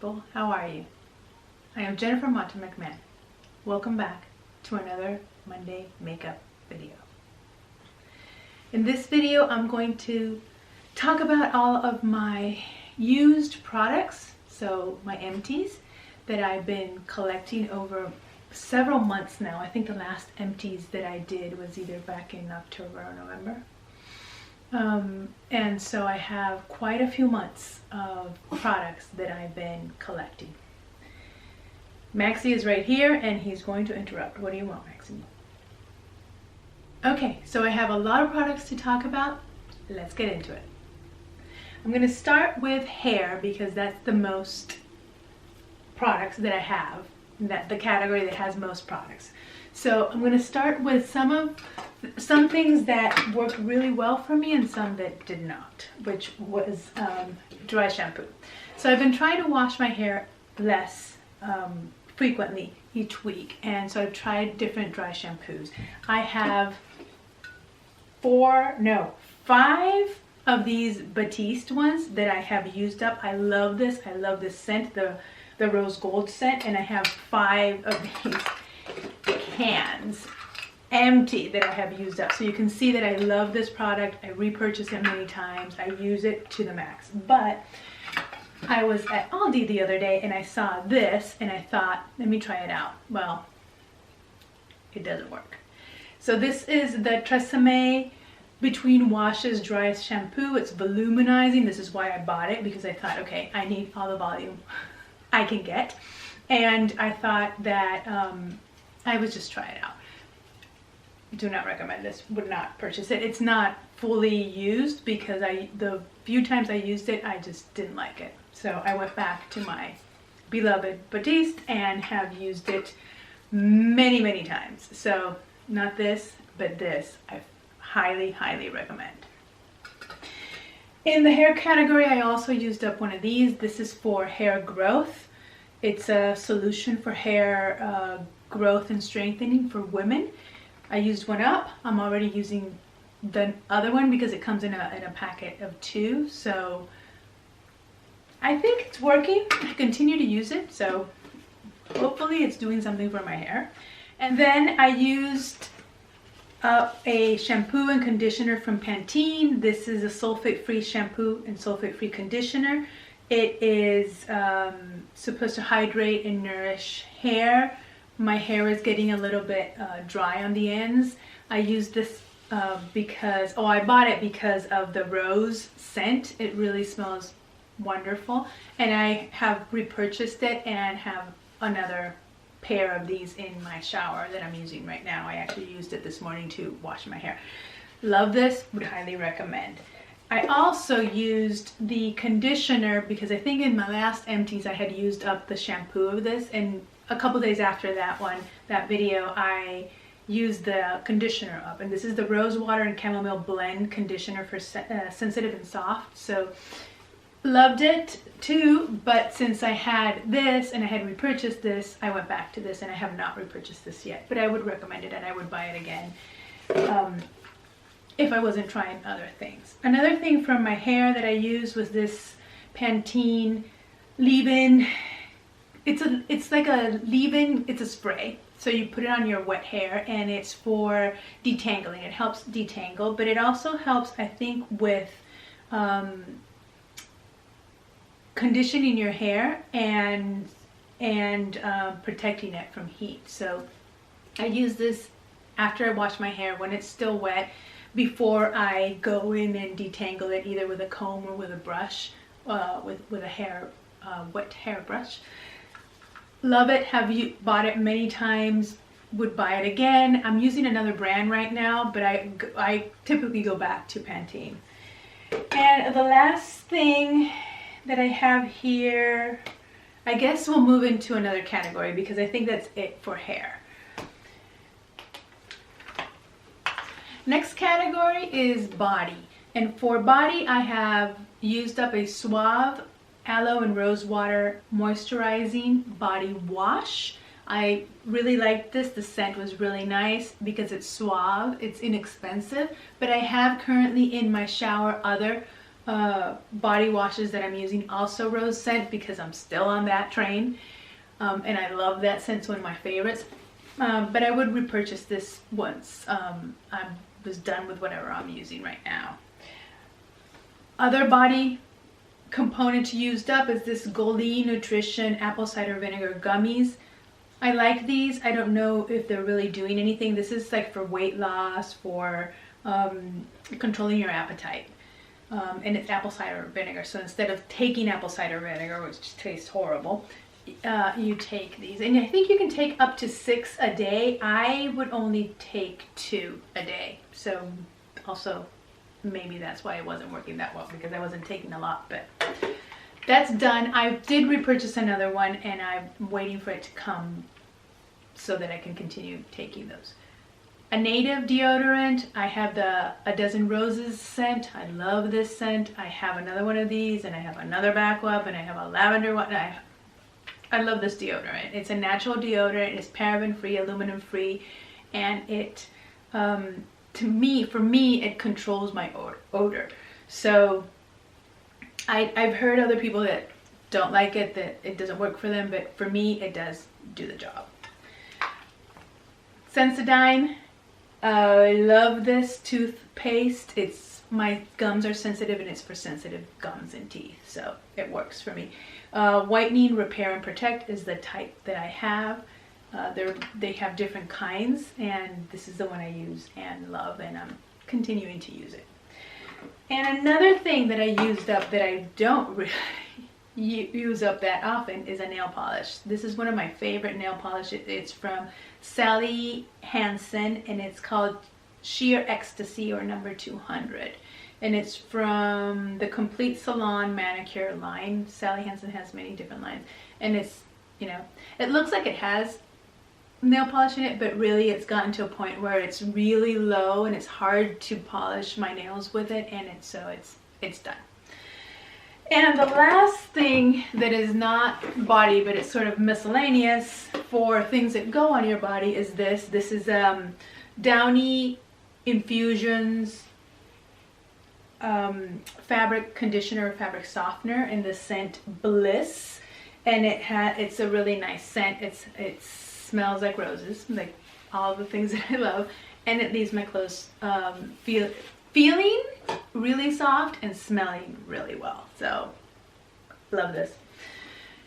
people, how are you? I am Jennifer Mata-McMahon. Welcome back to another Monday makeup video. In this video I'm going to talk about all of my used products, so my empties that I've been collecting over several months now. I think the last empties that I did was either back in October or November. And so I have quite a few months of products that I've been collecting. Maxie is right here and he's going to interrupt. What do you want, Maxie? Okay, so I have a lot of products to talk about. Let's get into it. I'm going to start with hair because that's the most products that I have, the category that has most products. So I'm going to start with some things that worked really well for me and some that did not, which was dry shampoo. So I've been trying to wash my hair less frequently each week, and so I've tried different dry shampoos. I have 5 of these Batiste ones that I have used up. I love this. I love this scent, the rose gold scent, and I have 5 of these cans empty that I have used up. So you can see that I love this product. I repurchase it many times. I use it to the max. But I was at Aldi the other day and I saw this and I thought, let me try it out. Well, it doesn't work. So this is the Tresemme Between Washes Dry Shampoo. It's voluminizing. This is why I bought it, because I thought, okay, I need all the volume I can get. And I thought that I would just try it out. Do not recommend this, would not purchase it. It's not fully used because the few times I used it, I just didn't like it. So I went back to my beloved Batiste and have used it many, many times. So not this, but this, I highly, highly recommend. In the hair category, I also used up one of these. This is for hair growth. It's a solution for hair growth and strengthening for women. I used one up. I'm already using the other one because it comes in a packet of 2. So I think it's working. I continue to use it. So hopefully it's doing something for my hair. And then I used a shampoo and conditioner from Pantene. This is a sulfate-free shampoo and sulfate-free conditioner. It is supposed to hydrate and nourish hair. My hair is getting a little bit dry on the ends. I use this because, I bought it because of the rose scent. It really smells wonderful. And I have repurchased it and have another pair of these in my shower that I'm using right now. I actually used it this morning to wash my hair. Love this, would highly recommend. I also used the conditioner because I think in my last empties I had used up the shampoo of this, and a couple days after that video, I used the conditioner up, and this is the rose water and chamomile blend conditioner for sensitive and soft. So loved it too, but since I had this and I had repurchased this, I went back to this and I have not repurchased this yet, but I would recommend it and I would buy it again if I wasn't trying other things. Another thing from my hair that I used was this Pantene leave-in. It's like a leave-in, it's a spray. So you put it on your wet hair and it's for detangling. It helps detangle, but it also helps, I think, with conditioning your hair and protecting it from heat. So I use this after I wash my hair when it's still wet, before I go in and detangle it either with a comb or with a brush, with a wet hair brush. Love it, have bought it many times, would buy it again. I'm using another brand right now, but I typically go back to Pantene. And the last thing that I have here, I guess we'll move into another category because I think that's it for hair. Next category is body. And for body, I have used up a Suave Aloe and Rose Water Moisturizing Body Wash. I really liked this. The scent was really nice because it's suave, it's inexpensive, but I have currently in my shower other body washes that I'm using also rose scent because I'm still on that train. And I love that scent. It's one of my favorites. But I would repurchase this once I was done with whatever I'm using right now. Other body component used up is this Goldie Nutrition apple cider vinegar gummies. I like these. I don't know if they're really doing anything. This is like for weight loss, for controlling your appetite. And it's apple cider vinegar. So instead of taking apple cider vinegar, which tastes horrible, you take these. And I think you can take up to 6 a day. I would only take 2 a day. So also maybe that's why it wasn't working that well, because I wasn't taking a lot. But that's done. I did repurchase another one, and I'm waiting for it to come so that I can continue taking those. A native deodorant. I have the A Dozen Roses scent. I love this scent. I have another one of these, and I have another backup, and I have a lavender one. I love this deodorant. It's a natural deodorant. It's paraben free, aluminum free, and it for me it controls my odor. So I've heard other people that don't like it, that it doesn't work for them, but for me it does do the job. Sensodyne. I love this toothpaste. My gums are sensitive, and it's for sensitive gums and teeth, so it works for me. Whitening Repair and Protect is the type that I have. They have different kinds, and this is the one I use and love, and I'm continuing to use it. And another thing that I used up that I don't really use up that often is a nail polish. This is one of my favorite nail polishes. It's from Sally Hansen, and it's called Sheer Ecstasy, or number 200. And it's from the Complete Salon Manicure line. Sally Hansen has many different lines. And it's, you know, it looks like it has nail polish in it, but really it's gotten to a point where it's really low and it's hard to polish my nails with it, and it's done. And the last thing that is not body, but it's sort of miscellaneous for things that go on your body is this. This is Downy Infusions fabric conditioner, fabric softener in the scent Bliss, and it's a really nice scent. It smells like roses, like all the things that I love, and it leaves my clothes feeling really soft and smelling really well. So love this.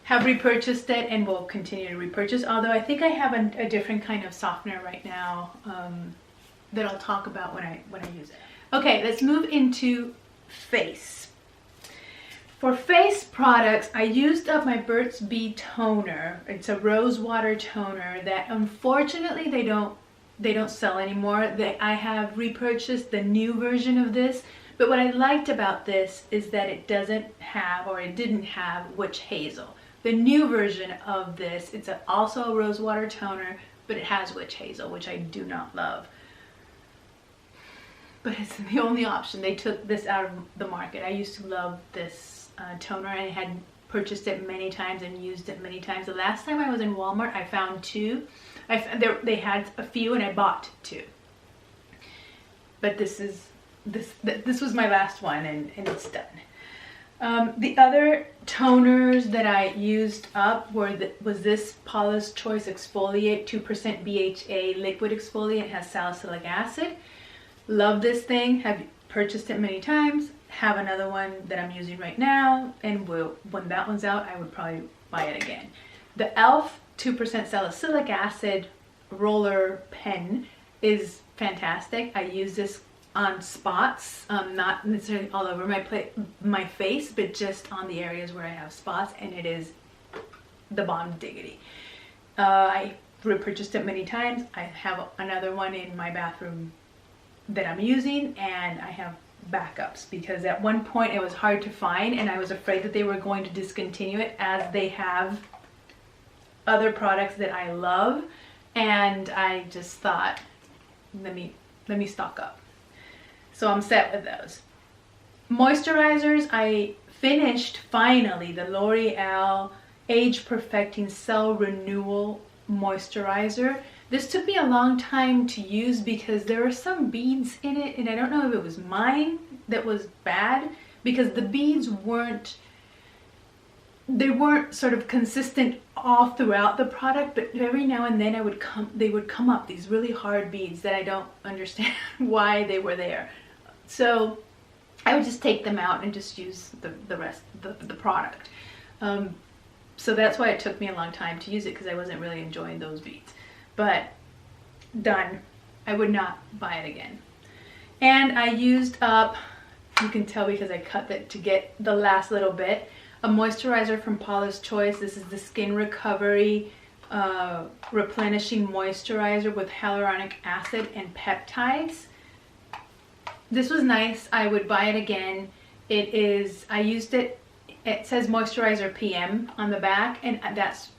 Have repurchased it and will continue to repurchase, although I think I have a different kind of softener right now that I'll talk about when I use it. Okay, let's move into face. For face products, I used up my Burt's Bee toner. It's a rose water toner that unfortunately they don't sell anymore. I have repurchased the new version of this, but what I liked about this is that it doesn't have, or it didn't have, witch hazel. The new version of this, it's also a rose water toner, but it has witch hazel, which I do not love. But it's the only option. They took this out of the market. I used to love this toner, and I had purchased it many times and used it many times. The last time I was in Walmart, I found 2. They had a few, and I bought 2. But this was my last one, and it's done. The other toners that I used up was this Paula's Choice Exfoliate 2% BHA liquid exfoliant. It has salicylic acid. Love this thing. Have purchased it many times. Have another one that I'm using right now, and when that one's out, I would probably buy it again. The e.l.f. 2% salicylic acid roller pen is fantastic. I use this on spots, not necessarily all over my face, but just on the areas where I have spots, and it is the bomb diggity. I repurchased it many times. I have another one in my bathroom that I'm using, and I have backups because at one point it was hard to find, and I was afraid that they were going to discontinue it, as they have other products that I love, and I just thought, let me stock up. So I'm set with those. Moisturizers, I finished finally the L'Oreal Age Perfecting Cell Renewal Moisturizer. This took me a long time to use because there were some beads in it, and I don't know if it was mine that was bad, because the beads weren't sort of consistent all throughout the product, but every now and then they would come up, these really hard beads that I don't understand why they were there. So I would just take them out and just use the rest of the product. So that's why it took me a long time to use it, because I wasn't really enjoying those beads. But done. I would not buy it again. And I used up, you can tell because I cut it to get the last little bit, a moisturizer from Paula's Choice. This is the Skin Recovery Replenishing Moisturizer with hyaluronic acid and peptides. This was nice. I would buy it again. I used it, it says moisturizer PM on the back, and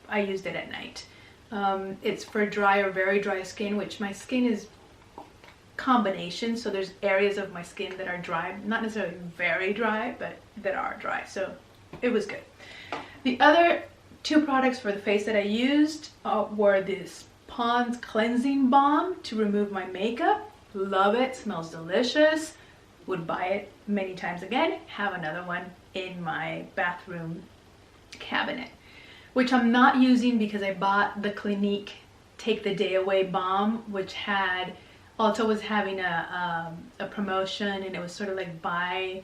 I used it at night. It's for dry or very dry skin, which my skin is combination, so there's areas of my skin that are dry, not necessarily very dry, but that are dry, so it was good. The other two products for the face that I used were this Pond's Cleansing Balm to remove my makeup. Love it, smells delicious, would buy it many times again, have another one in my bathroom cabinet, which I'm not using because I bought the Clinique Take the Day Away Balm, which also was having a promotion, and it was sort of like buy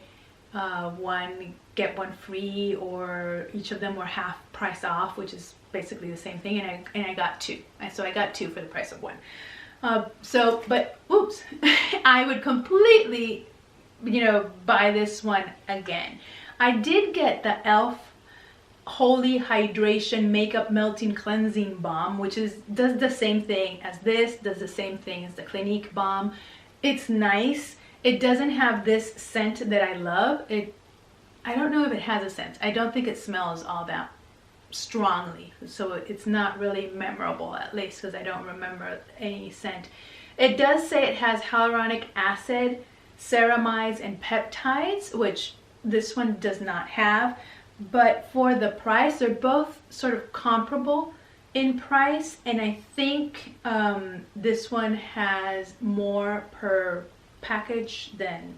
one get one free, or each of them were half price off, which is basically the same thing, and I got two. So I got two for the price of one. But oops, I would completely, buy this one again. I did get the e.l.f. Holy Hydration Makeup Melting Cleansing Balm, which does the same thing as this, does the same thing as the Clinique Balm. It's nice. It doesn't have this scent that I love. I don't know if it has a scent. I don't think it smells all that strongly, so it's not really memorable, at least because I don't remember any scent. It does say it has hyaluronic acid, ceramides, and peptides, which this one does not have. But for the price, they're both sort of comparable in price, and I think this one has more per package than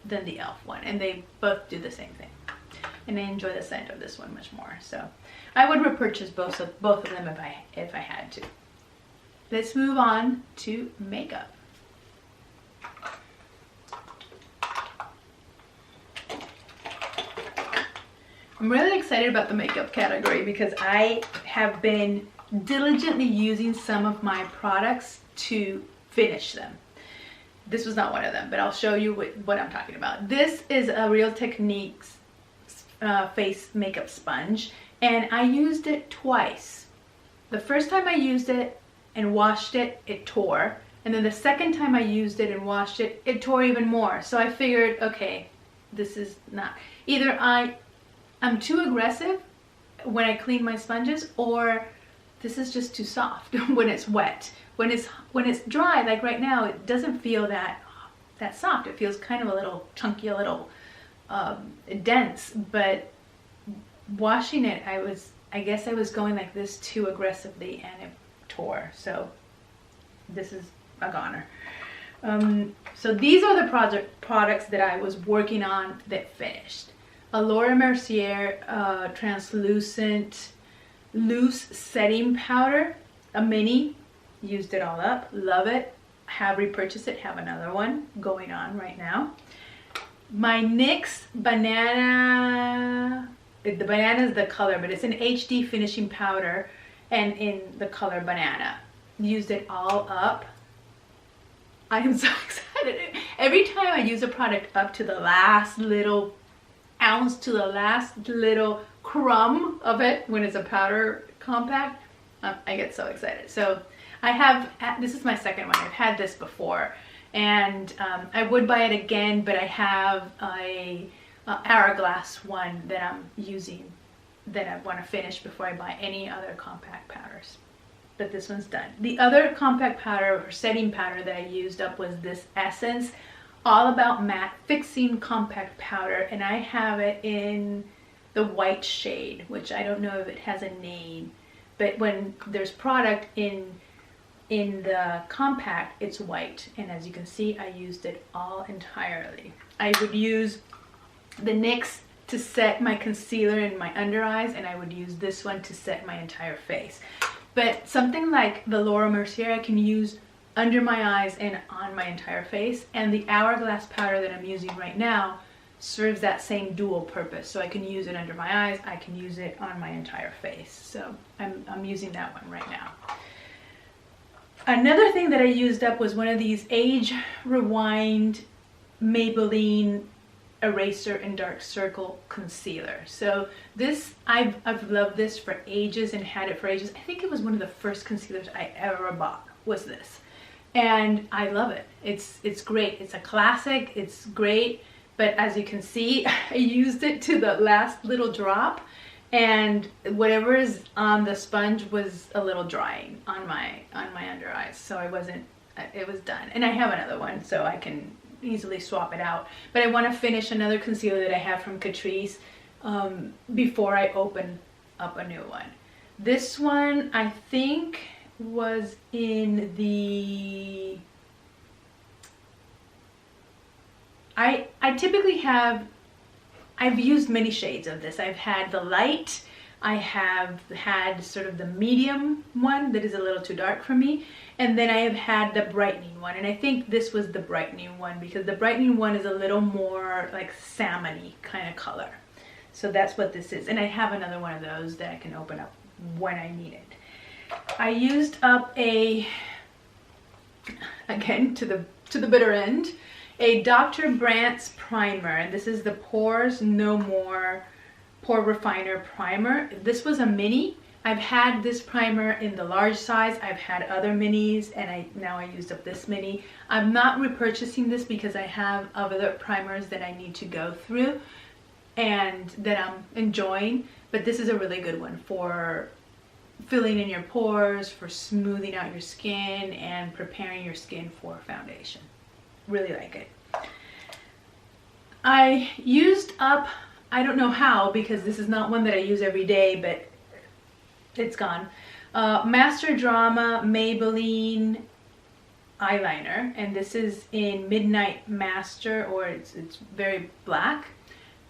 the e.l.f. one, and they both do the same thing. And I enjoy the scent of this one much more, so I would repurchase both of them if I had to. Let's move on to makeup. I'm really excited about the makeup category because I have been diligently using some of my products to finish them. This was not one of them, but I'll show you what I'm talking about. This is a Real Techniques face makeup sponge, and I used it twice. The first time I used it and washed it, it tore. And then the second time I used it and washed it, it tore even more. So I figured, okay, this is not, either I'm too aggressive when I clean my sponges, or this is just too soft when it's wet. When it's dry, like right now, it doesn't feel that soft. It feels kind of a little chunky, a little dense. But washing it, I guess I was going like this too aggressively, and it tore. So this is a goner. So these are the products that I was working on that finished. A Laura Mercier translucent loose setting powder, a mini. Used it all up, love it, have repurchased it, have another one going on right now. My NYX banana, the banana is the color, but it's an HD finishing powder, and in the color banana. Used it all up. I am so excited. Every time I use a product up to the last little ounce, to the last little crumb of it, when it's a powder compact, I get so excited. So I have, this is my second one. I've had this before, and I would buy it again, but I have a Hourglass one that I'm using that I want to finish before I buy any other compact powders. But this one's done. The other compact powder or setting powder that I used up was this Essence All About Matte Fixing Compact Powder, and I have it in the white shade, which I don't know if it has a name, but when there's product in the compact, it's white, and as you can see, I used it all entirely. I would use the NYX to set my concealer in my under eyes, and I would use this one to set my entire face. But something like the Laura Mercier I can use under my eyes and on my entire face, and the Hourglass powder that I'm using right now serves that same dual purpose. So I can use it under my eyes, I can use it on my entire face. So I'm using that one right now. Another thing that I used up was one of these Age Rewind Maybelline Eraser and Dark Circle Concealer. So this, I've loved this for ages and had it for ages. I think it was one of the first concealers I ever bought was this. And I love it. It's great. It's a classic. It's great. But as you can see, I used it to the last little drop, and whatever is on the sponge was a little drying on my under eyes. So it was done. And I have another one, so I can easily swap it out. But I want to finish another concealer that I have from Catrice before I open up a new one. This one I think was in the... I typically have, I've used many shades of this. I've had the light, I have had sort of the medium one that is a little too dark for me, and then I have had the brightening one, and I think this was the brightening one because the brightening one is a little more like salmon-y kind of color. So that's what this is, and I have another one of those that I can open up when I need it. I used up a, again to the bitter end, a Dr. Brandt's primer, and this is the Pores No More Pore Refiner Primer. This was a mini. I've had this primer in the large size. I've had other minis, and now I used up this mini. I'm not repurchasing this because I have other primers that I need to go through and that I'm enjoying, but this is a really good one for filling in your pores, for smoothing out your skin, and preparing your skin for foundation. Really like it. I used up, I don't know how because this is not one that I use every day, but it's gone. Master Drama Maybelline eyeliner, and this is in Midnight Master, or it's very black.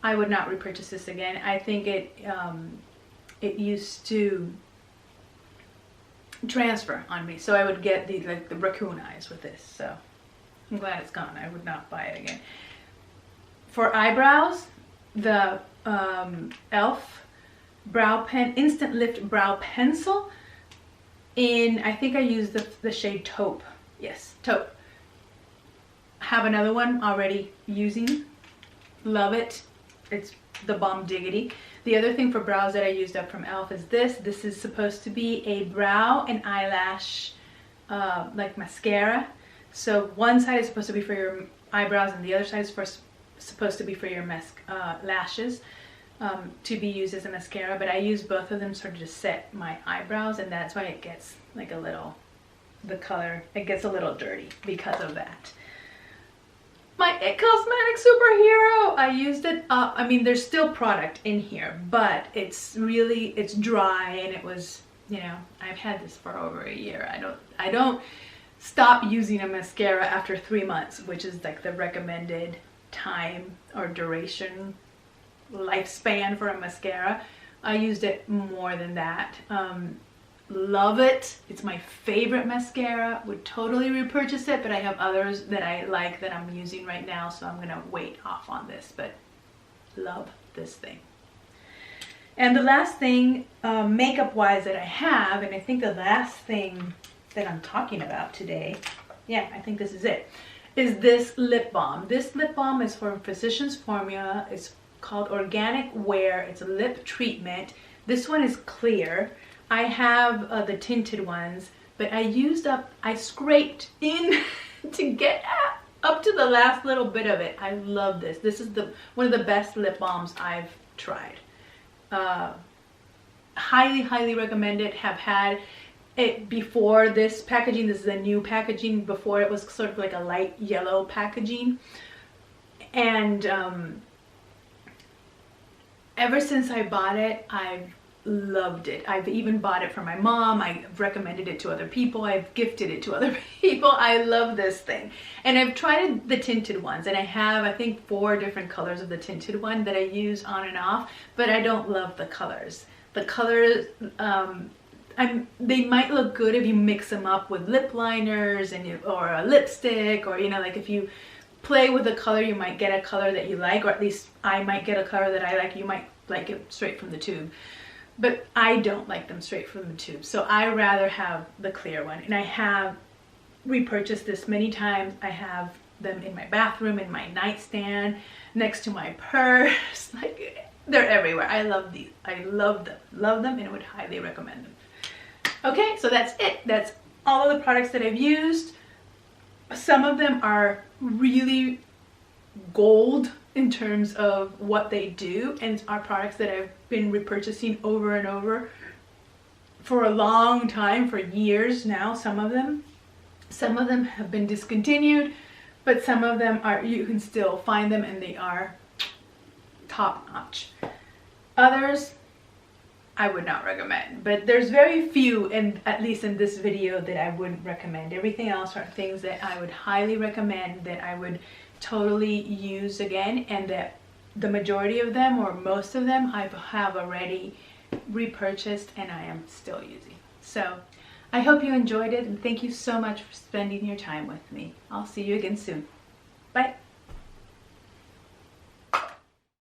I would not repurchase this again. I think it used to transfer on me, so I would get the raccoon eyes with this. So I'm glad it's gone. I would not buy it again. For eyebrows, the e.l.f. Brow Pen Instant Lift Brow Pencil in, I think I used the shade Taupe. Yes, Taupe. Have another one already using. Love it. It's the bomb diggity. The other thing for brows that I used up from e.l.f. is this. This is supposed to be a brow and eyelash like mascara. So one side is supposed to be for your eyebrows and the other side is supposed to be for your lashes to be used as a mascara. But I use both of them sort of to set my eyebrows, and that's why it gets like a little, the color, it gets a little dirty because of that. My It Cosmetics Superhero, I used it up. I mean, there's still product in here, but it's dry, and it was, you know, I've had this for over a year. I don't stop using a mascara after 3 months, which is like the recommended time or duration lifespan for a mascara. I used it more than that. Love it. It's my favorite mascara. Would totally repurchase it, but I have others that I like that I'm using right now, so I'm gonna wait off on this, but love this thing. And the last thing makeup wise that I have, and I think the last thing that I'm talking about today, yeah, I think this is it, is this lip balm. This lip balm is from Physicians Formula. It's called Organic Wear. It's a lip treatment. This one is clear. I have the tinted ones, but I scraped in to get up to the last little bit of it. I love this. This is one of the best lip balms I've tried. Highly, highly recommend it. Have had it before this packaging. This is a new packaging. Before it was sort of like a light yellow packaging. And ever since I bought it, I've loved it. I've even bought it for my mom. I've recommended it to other people. I've gifted it to other people. I love this thing. And I've tried the tinted ones, and I have, I think, 4 different colors of the tinted one that I use on and off, but I don't love the colors. The colors, they might look good if you mix them up with lip liners or a lipstick, or, you know, like if you play with the color, you might get a color that you like, or at least I might get a color that I like. You might like it straight from the tube. But I don't like them straight from the tube, so I rather have the clear one. And I have repurchased this many times. I have them in my bathroom, in my nightstand, next to my purse. Like, they're everywhere. I love these. I love them, and I would highly recommend them. Okay, so that's it. That's all of the products that I've used. Some of them are really gold in terms of what they do, and are products that I've been repurchasing over and over for a long time, for years now. Some of them have been discontinued, but some of them are, you can still find them, and they are top notch. Others I would not recommend, but there's very few, and at least in this video, that I wouldn't recommend. Everything else are things that I would highly recommend, that I would totally use again, and that the majority of them, or most of them, I have already repurchased and I am still using. So I hope you enjoyed it, and thank you so much for spending your time with me. I'll see you again soon. Bye.